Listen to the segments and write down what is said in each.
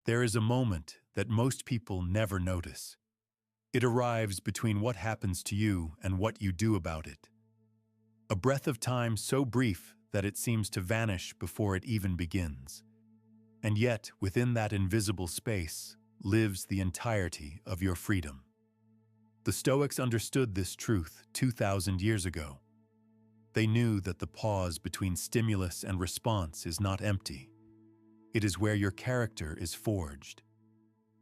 There is a moment that most people never notice. It arrives between what happens to you and what you do about it. A breath of time so brief that it seems to vanish before it even begins. And yet, within that invisible space, lives the entirety of your freedom. The Stoics understood this truth 2,000 years ago. They knew that the pause between stimulus and response is not empty. It is where your character is forged.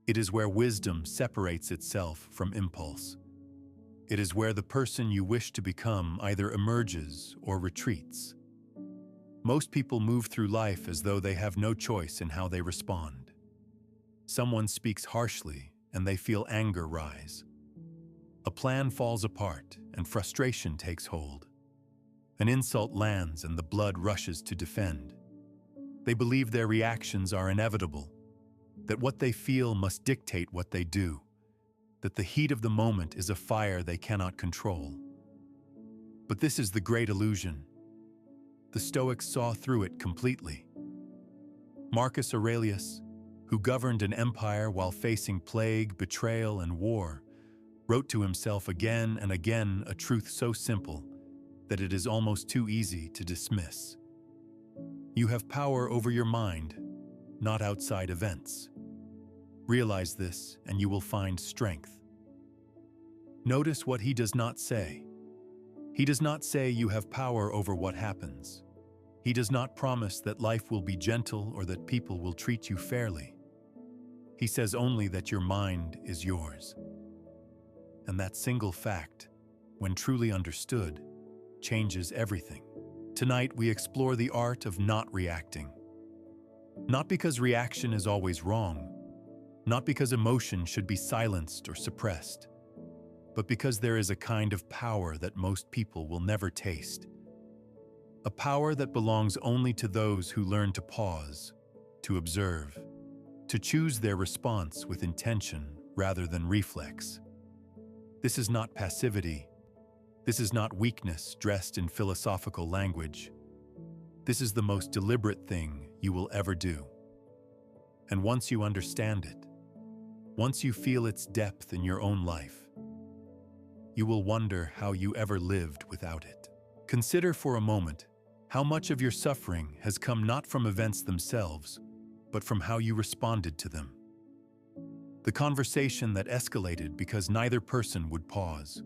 It is where wisdom separates itself from impulse. It is where the person you wish to become either emerges or retreats. Most people move through life as though they have no choice in how they respond. Someone speaks harshly and they feel anger rise. A plan falls apart and frustration takes hold. An insult lands and the blood rushes to defend. They believe their reactions are inevitable, that what they feel must dictate what they do, that the heat of the moment is a fire they cannot control. But this is the great illusion. The Stoics saw through it completely. Marcus Aurelius, who governed an empire while facing plague, betrayal, and war, wrote to himself again and again a truth so simple that it is almost too easy to dismiss. You have power over your mind, not outside events. Realize this, and you will find strength. Notice what he does not say. He does not say you have power over what happens. He does not promise that life will be gentle or that people will treat you fairly. He says only that your mind is yours. And that single fact, when truly understood, changes everything. Tonight, we explore the art of not reacting. Not because reaction is always wrong, not because emotion should be silenced or suppressed, but because there is a kind of power that most people will never taste. A power that belongs only to those who learn to pause, to observe, to choose their response with intention rather than reflex. This is not passivity. This is not weakness dressed in philosophical language. This is the most deliberate thing you will ever do. And once you understand it, once you feel its depth in your own life, you will wonder how you ever lived without it. Consider for a moment how much of your suffering has come not from events themselves, but from how you responded to them. The conversation that escalated because neither person would pause.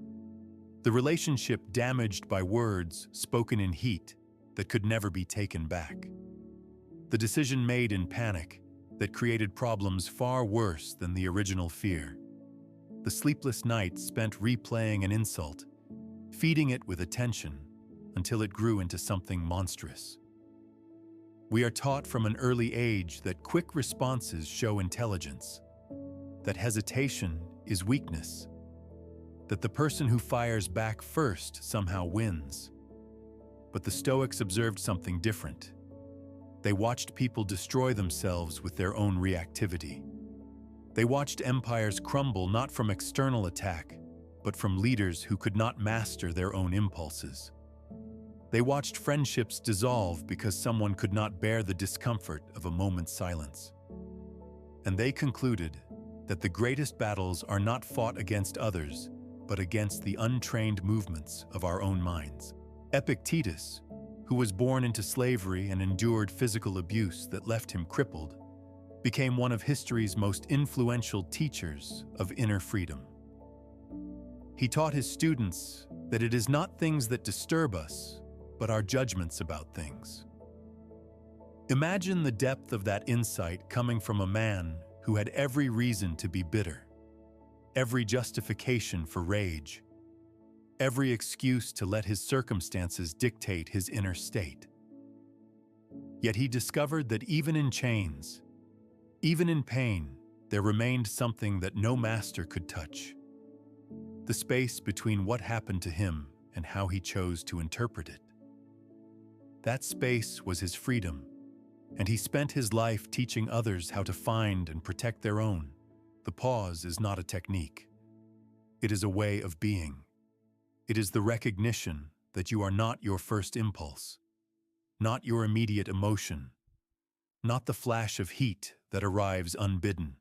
The relationship damaged by words spoken in heat that could never be taken back. The decision made in panic that created problems far worse than the original fear. The sleepless nights spent replaying an insult, feeding it with attention until it grew into something monstrous. We are taught from an early age that quick responses show intelligence, that hesitation is weakness, that the person who fires back first somehow wins. But the Stoics observed something different. They watched people destroy themselves with their own reactivity. They watched empires crumble not from external attack, but from leaders who could not master their own impulses. They watched friendships dissolve because someone could not bear the discomfort of a moment's silence. And they concluded that the greatest battles are not fought against others, but against the untrained movements of our own minds. Epictetus, who was born into slavery and endured physical abuse that left him crippled, became one of history's most influential teachers of inner freedom. He taught his students that it is not things that disturb us, but our judgments about things. Imagine the depth of that insight coming from a man who had every reason to be bitter, every justification for rage, every excuse to let his circumstances dictate his inner state. Yet he discovered that even in chains, even in pain, there remained something that no master could touch. The space between what happened to him and how he chose to interpret it. That space was his freedom, and he spent his life teaching others how to find and protect their own. The pause is not a technique. It is a way of being. It is the recognition that you are not your first impulse, not your immediate emotion, not the flash of heat that arrives unbidden.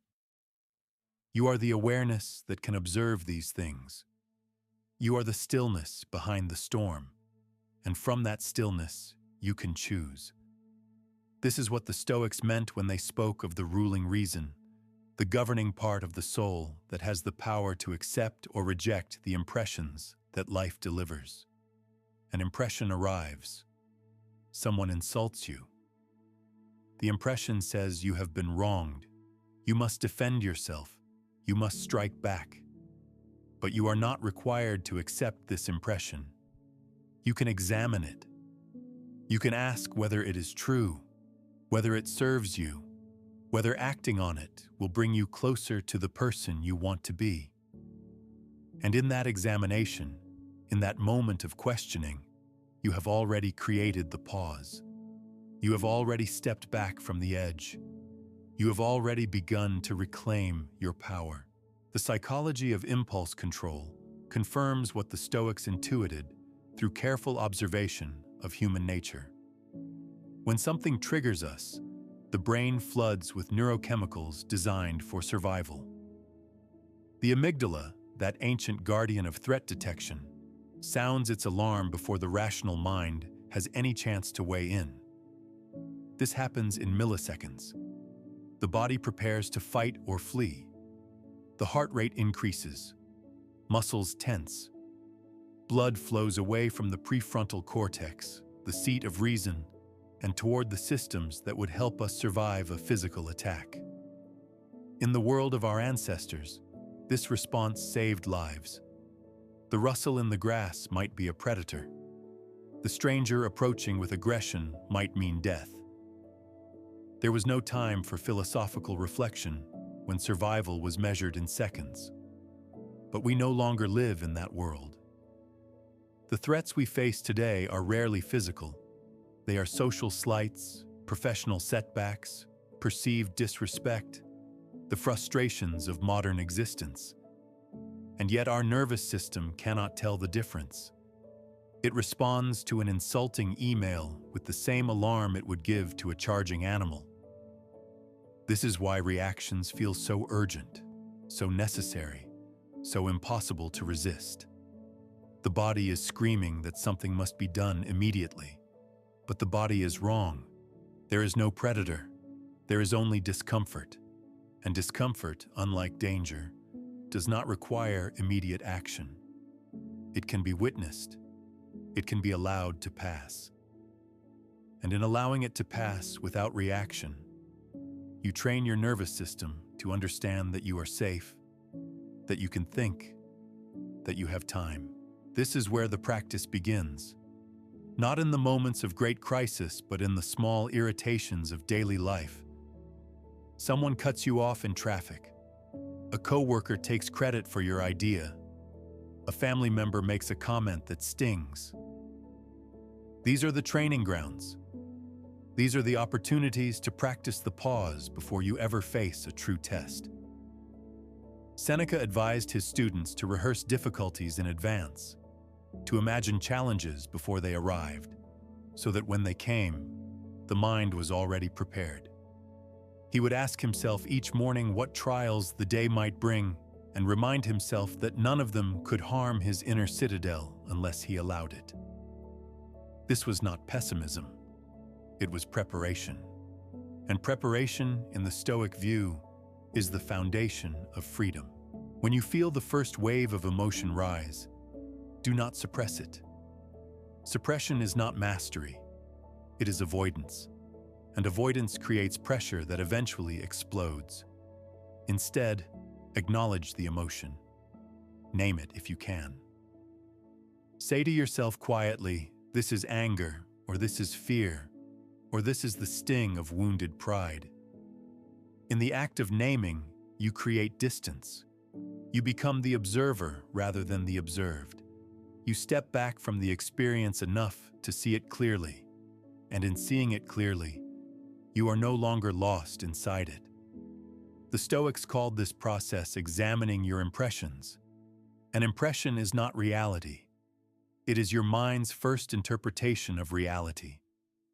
You are the awareness that can observe these things. You are the stillness behind the storm, and from that stillness, you can choose. This is what the Stoics meant when they spoke of the ruling reason, the governing part of the soul that has the power to accept or reject the impressions that life delivers. An impression arrives. Someone insults you. The impression says you have been wronged. You must defend yourself. You must strike back. But you are not required to accept this impression. You can examine it. You can ask whether it is true, whether it serves you, whether acting on it will bring you closer to the person you want to be. And in that examination, in that moment of questioning, you have already created the pause. You have already stepped back from the edge. You have already begun to reclaim your power. The psychology of impulse control confirms what the Stoics intuited through careful observation of human nature. When something triggers us, the brain floods with neurochemicals designed for survival. The amygdala, that ancient guardian of threat detection, sounds its alarm before the rational mind has any chance to weigh in. This happens in milliseconds. The body prepares to fight or flee. The heart rate increases. Muscles tense. Blood flows away from the prefrontal cortex, the seat of reason, and toward the systems that would help us survive a physical attack. In the world of our ancestors, this response saved lives. The rustle in the grass might be a predator. The stranger approaching with aggression might mean death. There was no time for philosophical reflection when survival was measured in seconds. But we no longer live in that world. The threats we face today are rarely physical. They are social slights, professional setbacks, perceived disrespect, the frustrations of modern existence. And yet our nervous system cannot tell the difference. It responds to an insulting email with the same alarm it would give to a charging animal. This is why reactions feel so urgent, so necessary, so impossible to resist. The body is screaming that something must be done immediately. But the body is wrong. There is no predator. There is only discomfort. And discomfort, unlike danger, does not require immediate action. It can be witnessed. It can be allowed to pass. And in allowing it to pass without reaction, you train your nervous system to understand that you are safe, that you can think, that you have time. This is where the practice begins. Not in the moments of great crisis, but in the small irritations of daily life. Someone cuts you off in traffic. A coworker takes credit for your idea. A family member makes a comment that stings. These are the training grounds. These are the opportunities to practice the pause before you ever face a true test. Seneca advised his students to rehearse difficulties in advance, to imagine challenges before they arrived, so that when they came, the mind was already prepared. He would ask himself each morning what trials the day might bring and remind himself that none of them could harm his inner citadel unless he allowed it. This was not pessimism. It was preparation. And preparation, in the Stoic view, is the foundation of freedom. When you feel the first wave of emotion rise, do not suppress it. Suppression is not mastery. It is avoidance. And avoidance creates pressure that eventually explodes. Instead, acknowledge the emotion. Name it if you can. Say to yourself quietly, "This is anger," or "This is fear," or "This is the sting of wounded pride." In the act of naming, you create distance. You become the observer rather than the observed. You step back from the experience enough to see it clearly, and in seeing it clearly, you are no longer lost inside it. The Stoics called this process examining your impressions. An impression is not reality. It is your mind's first interpretation of reality,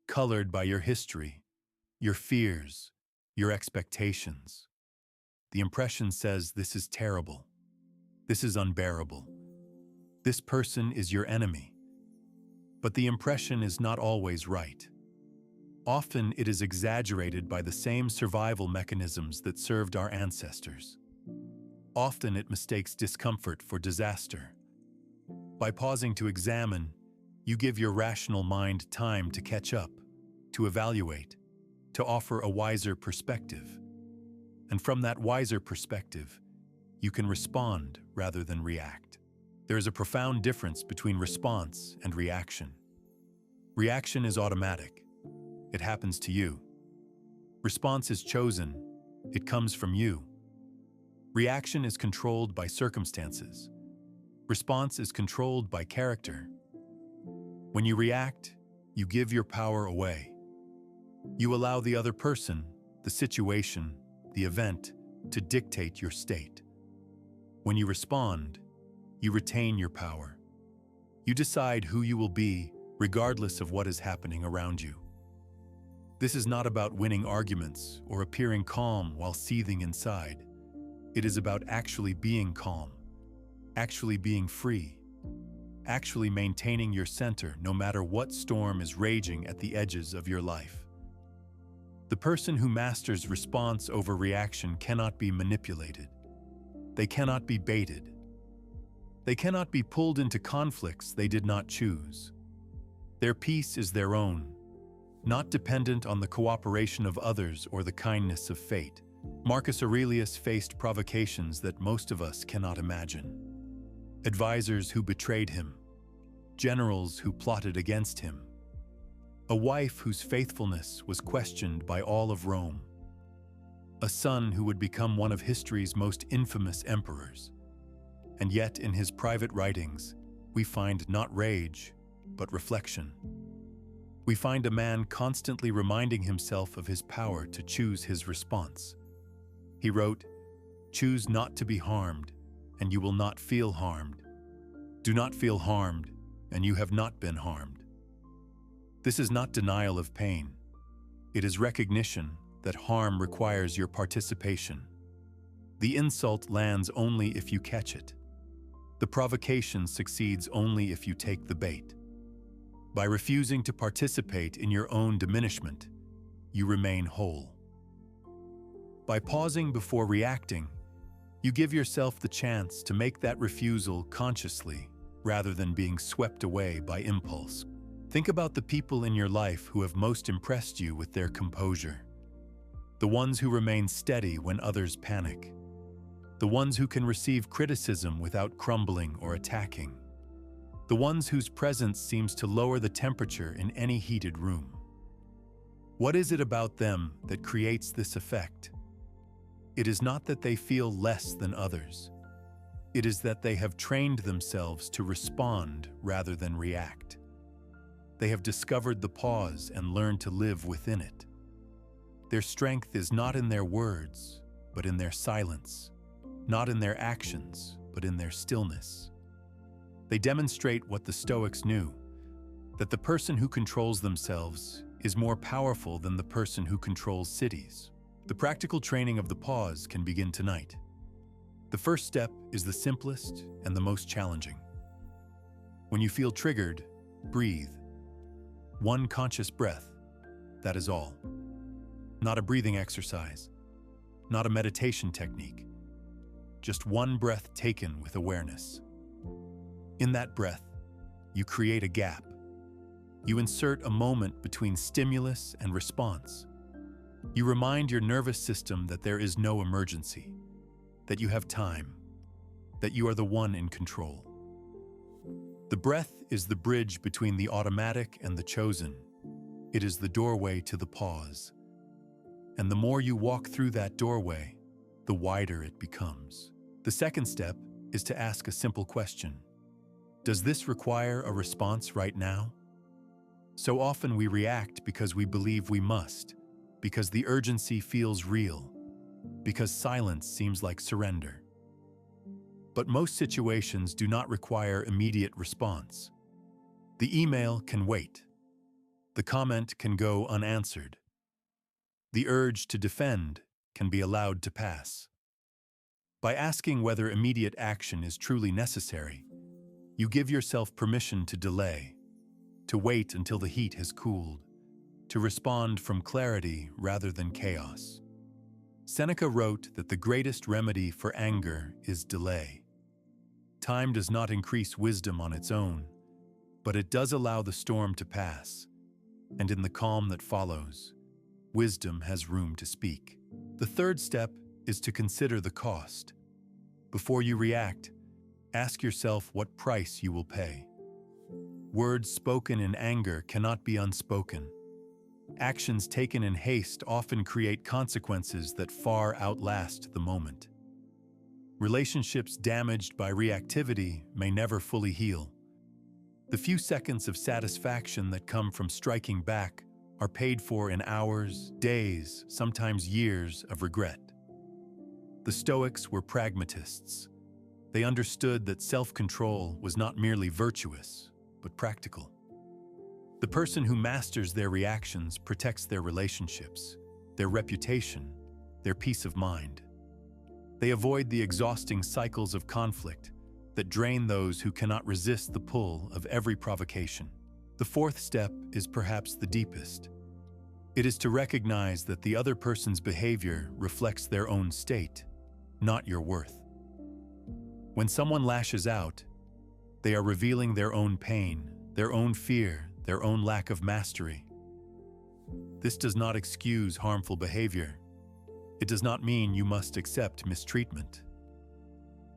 colored by your history, your fears, your expectations. The impression says this is terrible. This is unbearable. This person is your enemy. But the impression is not always right. Often it is exaggerated by the same survival mechanisms that served our ancestors. Often it mistakes discomfort for disaster. By pausing to examine, you give your rational mind time to catch up, to evaluate, to offer a wiser perspective. And from that wiser perspective, you can respond rather than react. There is a profound difference between response and reaction. Reaction is automatic. It happens to you. Response is chosen. It comes from you. Reaction is controlled by circumstances. Response is controlled by character. When you react, you give your power away. You allow the other person, the situation, the event, to dictate your state. When you respond, you retain your power. You decide who you will be, regardless of what is happening around you. This is not about winning arguments or appearing calm while seething inside. It is about actually being calm, actually being free, actually maintaining your center no matter what storm is raging at the edges of your life. The person who masters response over reaction cannot be manipulated. They cannot be baited. They cannot be pulled into conflicts they did not choose. Their peace is their own, not dependent on the cooperation of others or the kindness of fate. Marcus Aurelius faced provocations that most of us cannot imagine. Advisors who betrayed him, generals who plotted against him, a wife whose faithfulness was questioned by all of Rome, a son who would become one of history's most infamous emperors. And yet, in his private writings, we find not rage, but reflection. We find a man constantly reminding himself of his power to choose his response. He wrote, "Choose not to be harmed, and you will not feel harmed. Do not feel harmed, and you have not been harmed." This is not denial of pain. It is recognition that harm requires your participation. The insult lands only if you catch it. The provocation succeeds only if you take the bait. By refusing to participate in your own diminishment, you remain whole. By pausing before reacting, you give yourself the chance to make that refusal consciously rather than being swept away by impulse. Think about the people in your life who have most impressed you with their composure. The ones who remain steady when others panic. The ones who can receive criticism without crumbling or attacking. The ones whose presence seems to lower the temperature in any heated room. What is it about them that creates this effect? It is not that they feel less than others. It is that they have trained themselves to respond rather than react. They have discovered the pause and learned to live within it. Their strength is not in their words, but in their silence. Not in their actions, but in their stillness. They demonstrate what the Stoics knew, that the person who controls themselves is more powerful than the person who controls cities. The practical training of the pause can begin tonight. The first step is the simplest and the most challenging. When you feel triggered, breathe. One conscious breath, that is all. Not a breathing exercise, not a meditation technique. Just one breath taken with awareness. In that breath, you create a gap. You insert a moment between stimulus and response. You remind your nervous system that there is no emergency, that you have time, that you are the one in control. The breath is the bridge between the automatic and the chosen. It is the doorway to the pause. And the more you walk through that doorway, the wider it becomes. The second step is to ask a simple question. Does this require a response right now? So often we react because we believe we must, because the urgency feels real, because silence seems like surrender. But most situations do not require immediate response. The email can wait. The comment can go unanswered. The urge to defend can be allowed to pass. By asking whether immediate action is truly necessary, you give yourself permission to delay, to wait until the heat has cooled, to respond from clarity rather than chaos. Seneca wrote that the greatest remedy for anger is delay. Time does not increase wisdom on its own, but it does allow the storm to pass, and in the calm that follows, wisdom has room to speak. The third step is to consider the cost. Before you react, ask yourself what price you will pay. Words spoken in anger cannot be unspoken. Actions taken in haste often create consequences that far outlast the moment. Relationships damaged by reactivity may never fully heal. The few seconds of satisfaction that come from striking back are paid for in hours, days, sometimes years of regret. The Stoics were pragmatists. They understood that self-control was not merely virtuous, but practical. The person who masters their reactions protects their relationships, their reputation, their peace of mind. They avoid the exhausting cycles of conflict that drain those who cannot resist the pull of every provocation. The fourth step is perhaps the deepest. It is to recognize that the other person's behavior reflects their own state, not your worth. When someone lashes out, they are revealing their own pain, their own fear, their own lack of mastery. This does not excuse harmful behavior. It does not mean you must accept mistreatment,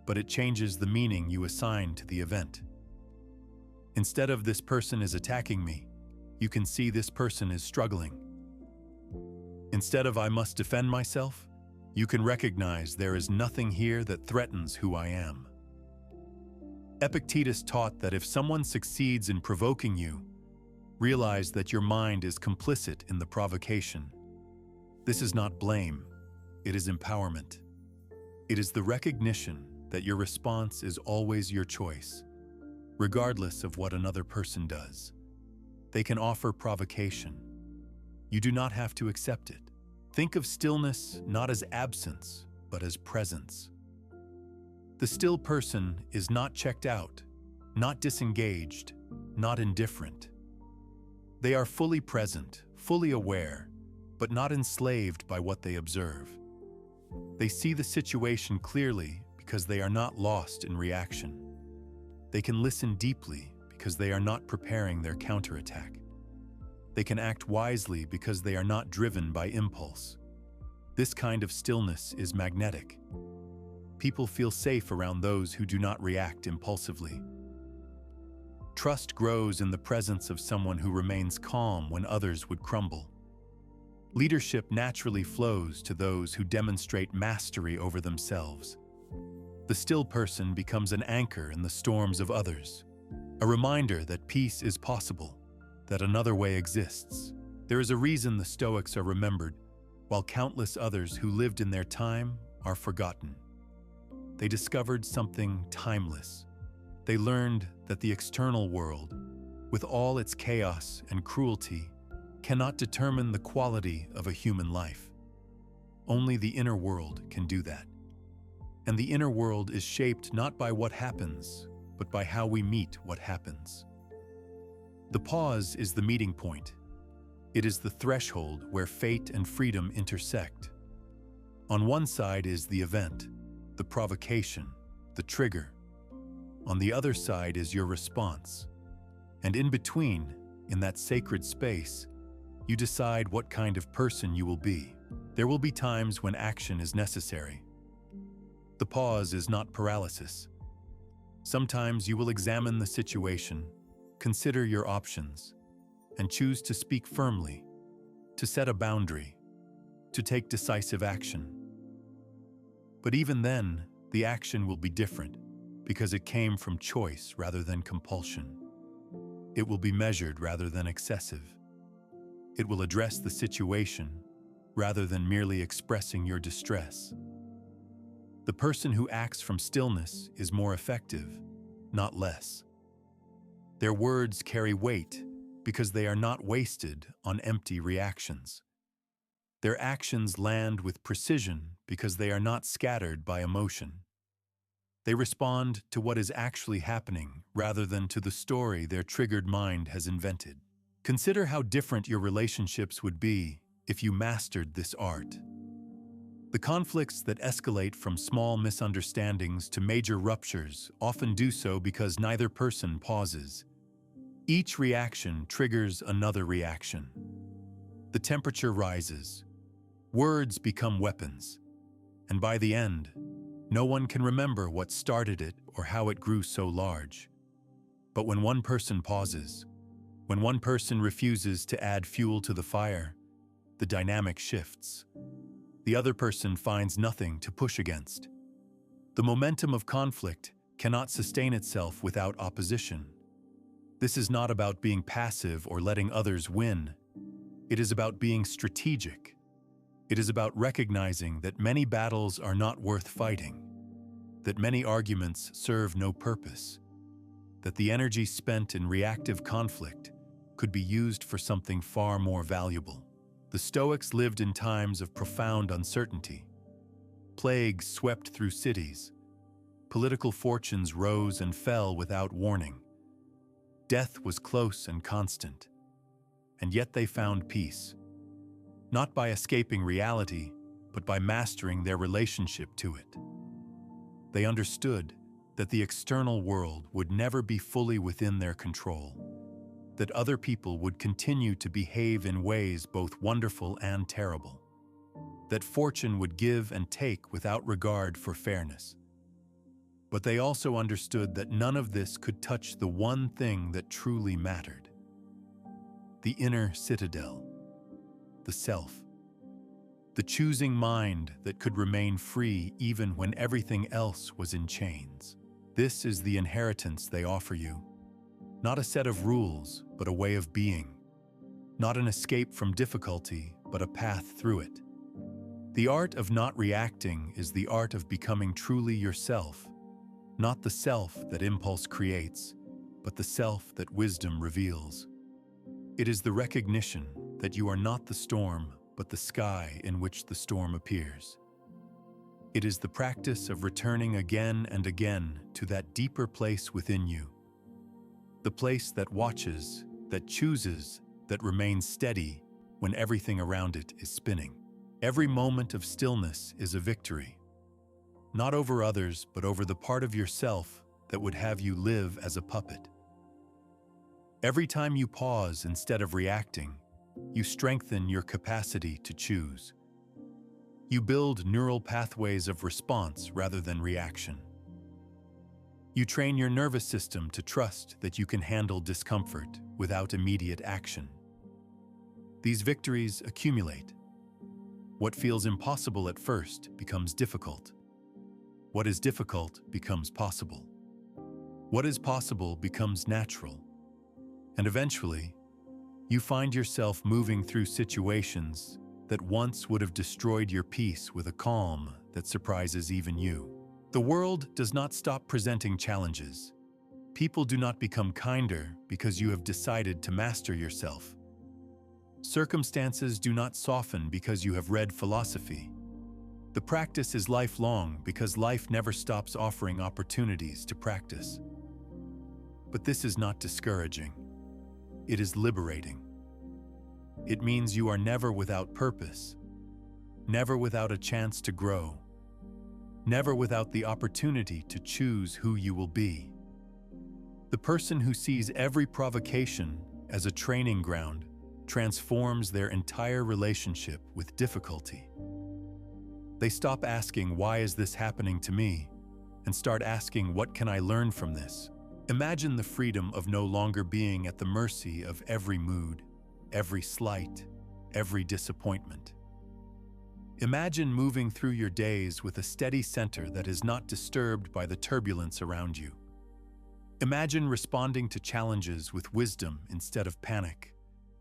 but it changes the meaning you assign to the event. Instead of "this person is attacking me," you can see "this person is struggling." Instead of "I must defend myself," you can recognize there is nothing here that threatens who I am. Epictetus taught that if someone succeeds in provoking you, realize that your mind is complicit in the provocation. This is not blame, it is empowerment. It is the recognition that your response is always your choice, regardless of what another person does. They can offer provocation. You do not have to accept it. Think of stillness not as absence, but as presence. The still person is not checked out, not disengaged, not indifferent. They are fully present, fully aware, but not enslaved by what they observe. They see the situation clearly because they are not lost in reaction. They can listen deeply because they are not preparing their counterattack. They can act wisely because they are not driven by impulse. This kind of stillness is magnetic. People feel safe around those who do not react impulsively. Trust grows in the presence of someone who remains calm when others would crumble. Leadership naturally flows to those who demonstrate mastery over themselves. The still person becomes an anchor in the storms of others, a reminder that peace is possible, that another way exists. There is a reason the Stoics are remembered, while countless others who lived in their time are forgotten. They discovered something timeless. They learned that the external world, with all its chaos and cruelty, cannot determine the quality of a human life. Only the inner world can do that. And the inner world is shaped not by what happens, but by how we meet what happens. The pause is the meeting point. It is the threshold where fate and freedom intersect. On one side is the event, the provocation, the trigger. On the other side is your response. And in between, in that sacred space, you decide what kind of person you will be. There will be times when action is necessary. The pause is not paralysis. Sometimes you will examine the situation, consider your options, and choose to speak firmly, to set a boundary, to take decisive action. But even then, the action will be different because it came from choice rather than compulsion. It will be measured rather than excessive. It will address the situation rather than merely expressing your distress. The person who acts from stillness is more effective, not less. Their words carry weight because they are not wasted on empty reactions. Their actions land with precision because they are not scattered by emotion. They respond to what is actually happening rather than to the story their triggered mind has invented. Consider how different your relationships would be if you mastered this art. The conflicts that escalate from small misunderstandings to major ruptures often do so because neither person pauses. Each reaction triggers another reaction. The temperature rises. Words become weapons. And by the end, no one can remember what started it or how it grew so large. But when one person pauses, when one person refuses to add fuel to the fire, the dynamic shifts. The other person finds nothing to push against. The momentum of conflict cannot sustain itself without opposition. This is not about being passive or letting others win. It is about being strategic. It is about recognizing that many battles are not worth fighting, that many arguments serve no purpose, that the energy spent in reactive conflict could be used for something far more valuable. The Stoics lived in times of profound uncertainty. Plagues swept through cities. Political fortunes rose and fell without warning. Death was close and constant. And yet they found peace, not by escaping reality, but by mastering their relationship to it. They understood that the external world would never be fully within their control, that other people would continue to behave in ways both wonderful and terrible, that fortune would give and take without regard for fairness. But they also understood that none of this could touch the one thing that truly mattered: the inner citadel, the self, the choosing mind that could remain free even when everything else was in chains. This is the inheritance they offer you. Not a set of rules, but a way of being. Not an escape from difficulty, but a path through it. The art of not reacting is the art of becoming truly yourself, not the self that impulse creates, but the self that wisdom reveals. It is the recognition that you are not the storm, but the sky in which the storm appears. It is the practice of returning again and again to that deeper place within you, the place that watches, that chooses, that remains steady when everything around it is spinning. Every moment of stillness is a victory, not over others, but over the part of yourself that would have you live as a puppet. Every time you pause instead of reacting, you strengthen your capacity to choose. You build neural pathways of response rather than reaction. You train your nervous system to trust that you can handle discomfort without immediate action. These victories accumulate. What feels impossible at first becomes difficult. What is difficult becomes possible. What is possible becomes natural. And eventually, you find yourself moving through situations that once would have destroyed your peace with a calm that surprises even you. The world does not stop presenting challenges. People do not become kinder because you have decided to master yourself. Circumstances do not soften because you have read philosophy. The practice is lifelong because life never stops offering opportunities to practice. But this is not discouraging. It is liberating. It means you are never without purpose, never without a chance to grow, never without the opportunity to choose who you will be. The person who sees every provocation as a training ground transforms their entire relationship with difficulty. They stop asking, "Why is this happening to me?" and start asking, "What can I learn from this?" Imagine the freedom of no longer being at the mercy of every mood, every slight, every disappointment. Imagine moving through your days with a steady center that is not disturbed by the turbulence around you. Imagine responding to challenges with wisdom instead of panic,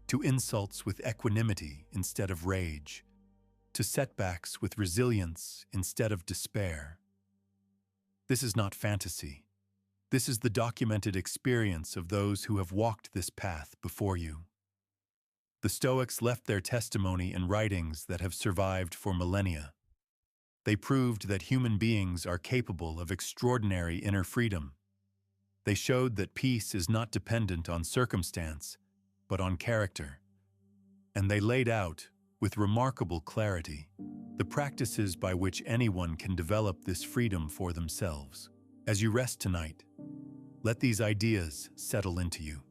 to insults with equanimity instead of rage, to setbacks with resilience instead of despair. This is not fantasy. This is the documented experience of those who have walked this path before you. The Stoics left their testimony in writings that have survived for millennia. They proved that human beings are capable of extraordinary inner freedom. They showed that peace is not dependent on circumstance, but on character. And they laid out, with remarkable clarity, the practices by which anyone can develop this freedom for themselves. As you rest tonight, let these ideas settle into you.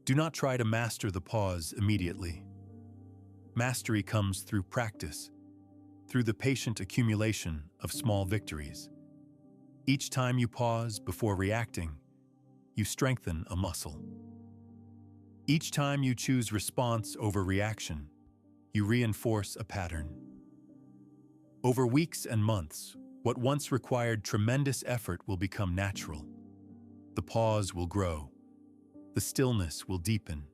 Do not try to master the pause immediately. Mastery comes through practice, through the patient accumulation of small victories. Each time you pause before reacting, you strengthen a muscle. Each time you choose response over reaction, you reinforce a pattern. Over weeks and months, what once required tremendous effort will become natural. The pause will grow. The stillness will deepen.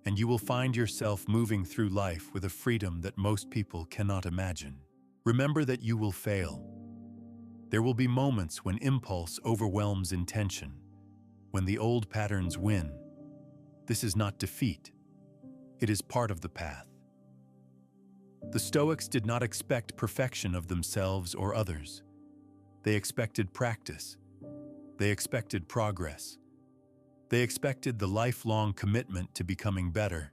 And you will find yourself moving through life with a freedom that most people cannot imagine. Remember that you will fail. There will be moments when impulse overwhelms intention, when the old patterns win. This is not defeat. It is part of the path. The Stoics did not expect perfection of themselves or others. They expected practice. They expected progress. They expected the lifelong commitment to becoming better,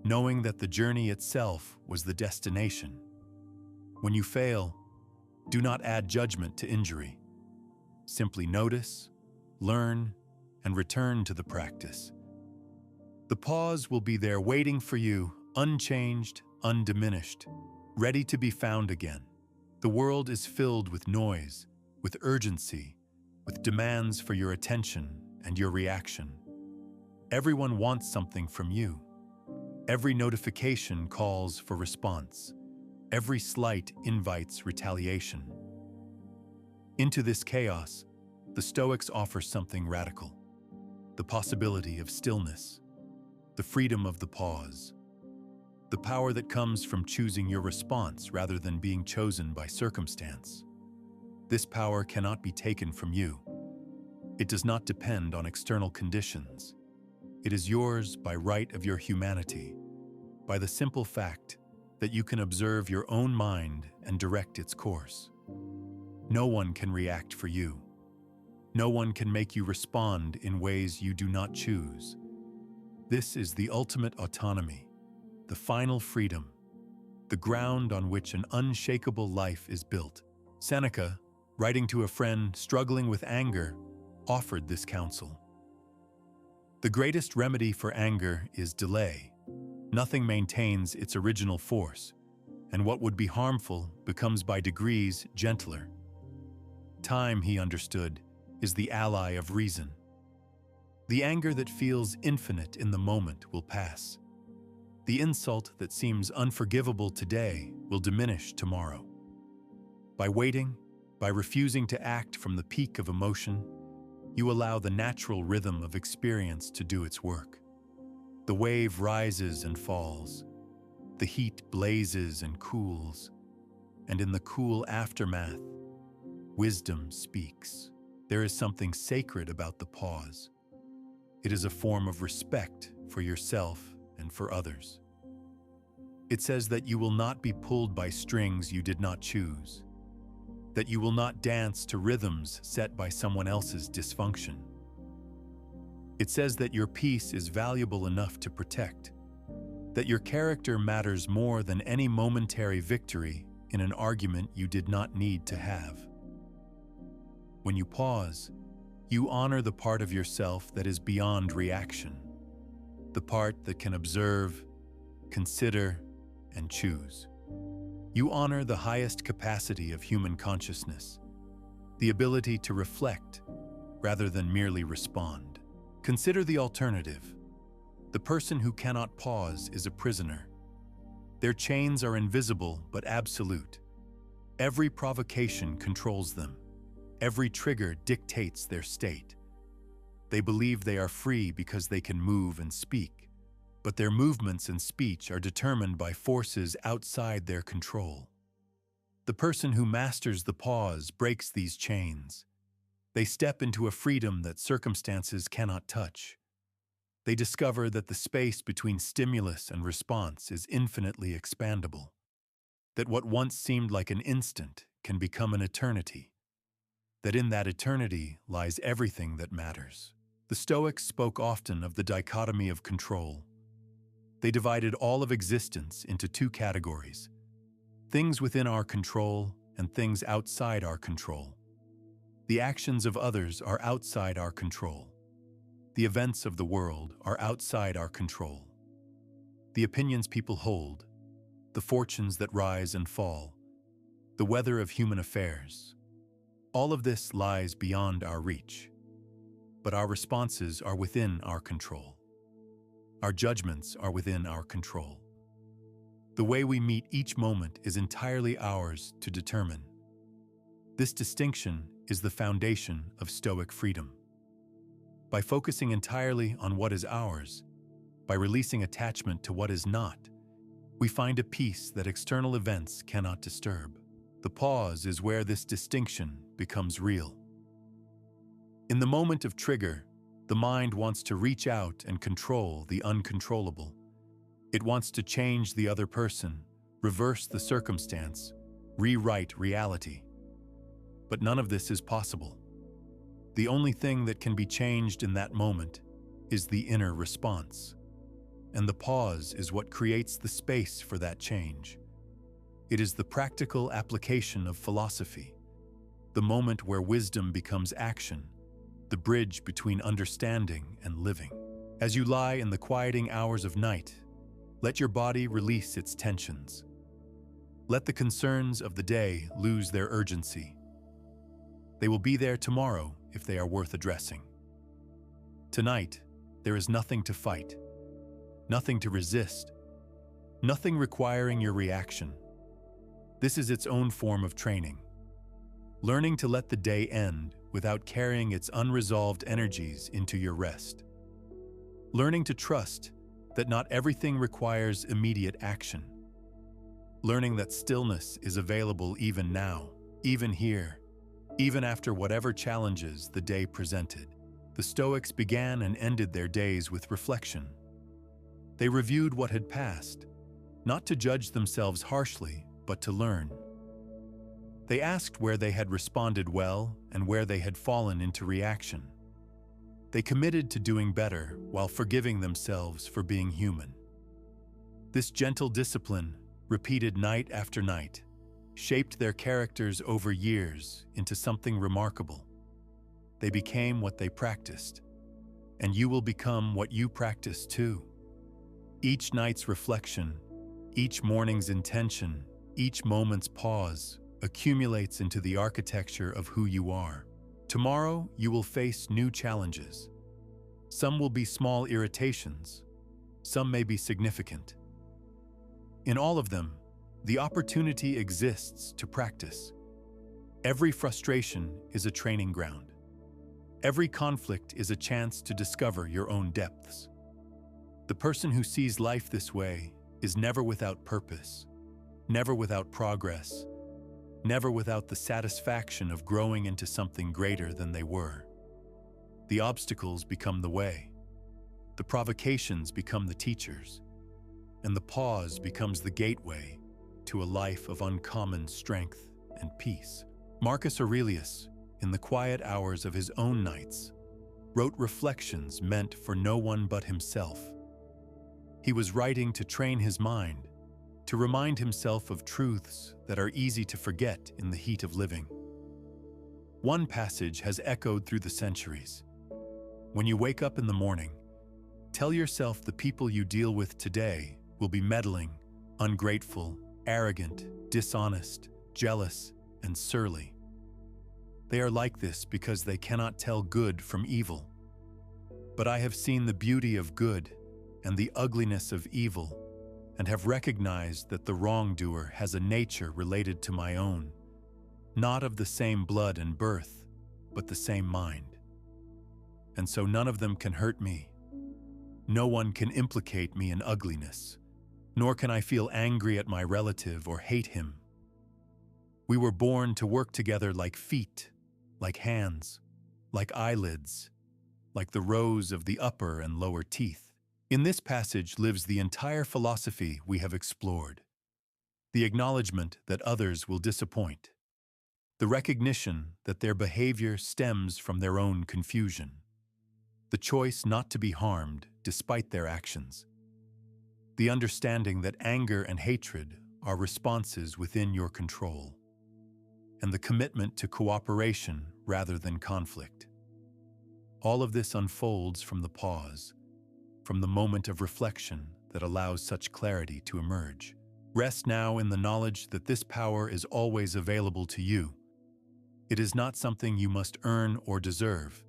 knowing that the journey itself was the destination. When you fail, do not add judgment to injury. Simply notice, learn, and return to the practice. The pause will be there waiting for you, unchanged, undiminished, ready to be found again. The world is filled with noise, with urgency, with demands for your attention and your reaction. Everyone wants something from you. Every notification calls for response. Every slight invites retaliation. Into this chaos, the Stoics offer something radical: the possibility of stillness, the freedom of the pause, the power that comes from choosing your response rather than being chosen by circumstance. This power cannot be taken from you. It does not depend on external conditions. It is yours by right of your humanity, by the simple fact that you can observe your own mind and direct its course. No one can react for you. No one can make you respond in ways you do not choose. This is the ultimate autonomy, the final freedom, the ground on which an unshakable life is built. Seneca, writing to a friend struggling with anger, offered this counsel. The greatest remedy for anger is delay. Nothing maintains its original force, and what would be harmful becomes by degrees gentler. Time, he understood, is the ally of reason. The anger that feels infinite in the moment will pass. The insult that seems unforgivable today will diminish tomorrow. By waiting, by refusing to act from the peak of emotion, you allow the natural rhythm of experience to do its work. The wave rises and falls. The heat blazes and cools. And in the cool aftermath, wisdom speaks. There is something sacred about the pause. It is a form of respect for yourself and for others. It says that you will not be pulled by strings you did not choose, that you will not dance to rhythms set by someone else's dysfunction. It says that your peace is valuable enough to protect, that your character matters more than any momentary victory in an argument you did not need to have. When you pause, you honor the part of yourself that is beyond reaction, the part that can observe, consider, and choose. You honor the highest capacity of human consciousness, the ability to reflect rather than merely respond. Consider the alternative. The person who cannot pause is a prisoner. Their chains are invisible but absolute. Every provocation controls them. Every trigger dictates their state. They believe they are free because they can move and speak, but their movements and speech are determined by forces outside their control. The person who masters the pause breaks these chains. They step into a freedom that circumstances cannot touch. They discover that the space between stimulus and response is infinitely expandable, that what once seemed like an instant can become an eternity, that in that eternity lies everything that matters. The Stoics spoke often of the dichotomy of control. They divided all of existence into two categories: things within our control and things outside our control. The actions of others are outside our control. The events of the world are outside our control. The opinions people hold, the fortunes that rise and fall, the weather of human affairs, all of this lies beyond our reach. But our responses are within our control. Our judgments are within our control. The way we meet each moment is entirely ours to determine. This distinction is the foundation of Stoic freedom. By focusing entirely on what is ours, by releasing attachment to what is not, we find a peace that external events cannot disturb. The pause is where this distinction becomes real. In the moment of trigger, the mind wants to reach out and control the uncontrollable. It wants to change the other person, reverse the circumstance, rewrite reality. But none of this is possible. The only thing that can be changed in that moment is the inner response. And the pause is what creates the space for that change. It is the practical application of philosophy, the moment where wisdom becomes action, the bridge between understanding and living. As you lie in the quieting hours of night, let your body release its tensions. Let the concerns of the day lose their urgency. They will be there tomorrow if they are worth addressing. Tonight, there is nothing to fight, nothing to resist, nothing requiring your reaction. This is its own form of training. Learning to let the day end without carrying its unresolved energies into your rest. Learning to trust that not everything requires immediate action. Learning that stillness is available even now, even here, even after whatever challenges the day presented. The Stoics began and ended their days with reflection. They reviewed what had passed, not to judge themselves harshly, but to learn. They asked where they had responded well and where they had fallen into reaction. They committed to doing better while forgiving themselves for being human. This gentle discipline, repeated night after night, shaped their characters over years into something remarkable. They became what they practiced, and you will become what you practice too. Each night's reflection, each morning's intention, each moment's pause accumulates into the architecture of who you are. Tomorrow, you will face new challenges. Some will be small irritations. Some may be significant. In all of them, the opportunity exists to practice. Every frustration is a training ground. Every conflict is a chance to discover your own depths. The person who sees life this way is never without purpose, never without progress, never without the satisfaction of growing into something greater than they were. The obstacles become the way. The provocations become the teachers. And the pause becomes the gateway to a life of uncommon strength and peace. Marcus Aurelius, in the quiet hours of his own nights, wrote reflections meant for no one but himself. He was writing to train his mind, to remind himself of truths that are easy to forget in the heat of living. One passage has echoed through the centuries. When you wake up in the morning, tell yourself the people you deal with today will be meddling, ungrateful, arrogant, dishonest, jealous, and surly. They are like this because they cannot tell good from evil. But I have seen the beauty of good and the ugliness of evil, and have recognized that the wrongdoer has a nature related to my own, not of the same blood and birth, but the same mind. And so none of them can hurt me. No one can implicate me in ugliness, nor can I feel angry at my relative or hate him. We were born to work together like feet, like hands, like eyelids, like the rows of the upper and lower teeth. In this passage lives the entire philosophy we have explored. The acknowledgement that others will disappoint. The recognition that their behavior stems from their own confusion. The choice not to be harmed despite their actions. The understanding that anger and hatred are responses within your control. And the commitment to cooperation rather than conflict. All of this unfolds from the pause, from the moment of reflection that allows such clarity to emerge. Rest now in the knowledge that this power is always available to you. It is not something you must earn or deserve.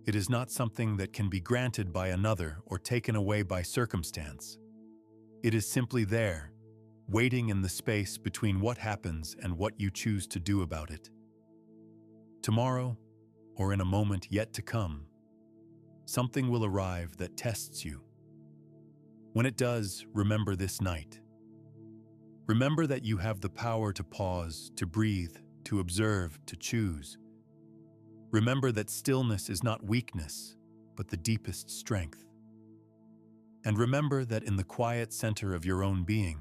It is not something that can be granted by another or taken away by circumstance. It is simply there, waiting in the space between what happens and what you choose to do about it. Tomorrow, or in a moment yet to come, something will arrive that tests you. When it does, remember this night. Remember that you have the power to pause, to breathe, to observe, to choose. Remember that stillness is not weakness, but the deepest strength. And remember that in the quiet center of your own being,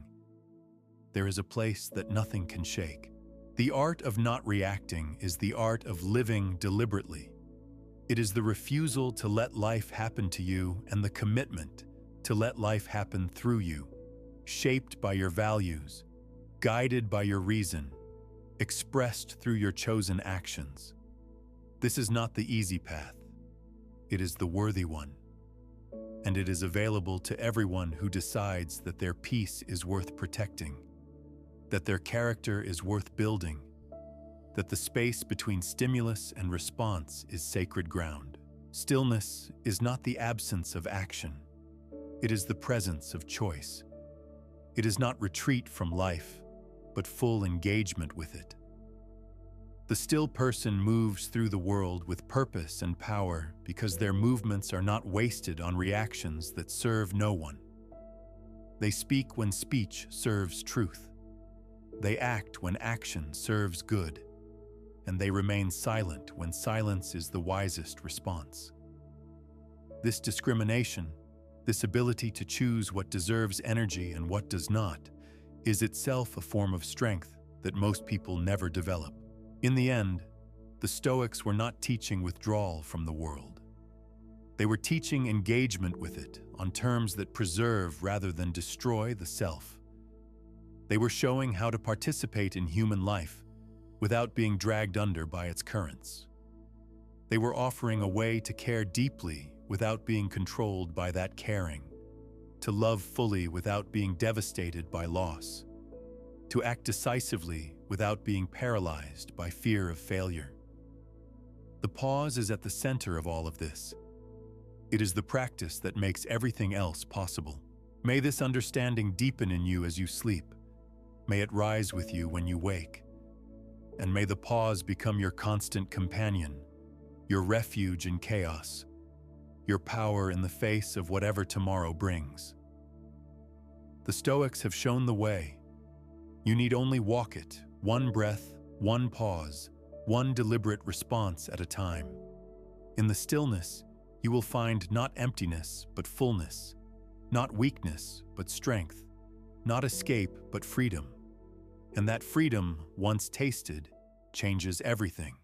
there is a place that nothing can shake. The art of not reacting is the art of living deliberately. It is the refusal to let life happen to you and the commitment to let life happen through you, shaped by your values, guided by your reason, expressed through your chosen actions. This is not the easy path. It is the worthy one. And it is available to everyone who decides that their peace is worth protecting, that their character is worth building, that the space between stimulus and response is sacred ground. Stillness is not the absence of action. It is the presence of choice. It is not retreat from life, but full engagement with it. The still person moves through the world with purpose and power because their movements are not wasted on reactions that serve no one. They speak when speech serves truth. They act when action serves good. And they remain silent when silence is the wisest response. This discrimination, this ability to choose what deserves energy and what does not, is itself a form of strength that most people never develop. In the end, the Stoics were not teaching withdrawal from the world. They were teaching engagement with it on terms that preserve rather than destroy the self. They were showing how to participate in human life without being dragged under by its currents. They were offering a way to care deeply without being controlled by that caring, to love fully without being devastated by loss, to act decisively without being paralyzed by fear of failure. The pause is at the center of all of this. It is the practice that makes everything else possible. May this understanding deepen in you as you sleep. May it rise with you when you wake. And may the pause become your constant companion, your refuge in chaos, your power in the face of whatever tomorrow brings. The Stoics have shown the way. You need only walk it, one breath, one pause, one deliberate response at a time. In the stillness, you will find not emptiness, but fullness, not weakness, but strength, not escape, but freedom. And that freedom, once tasted, changes everything.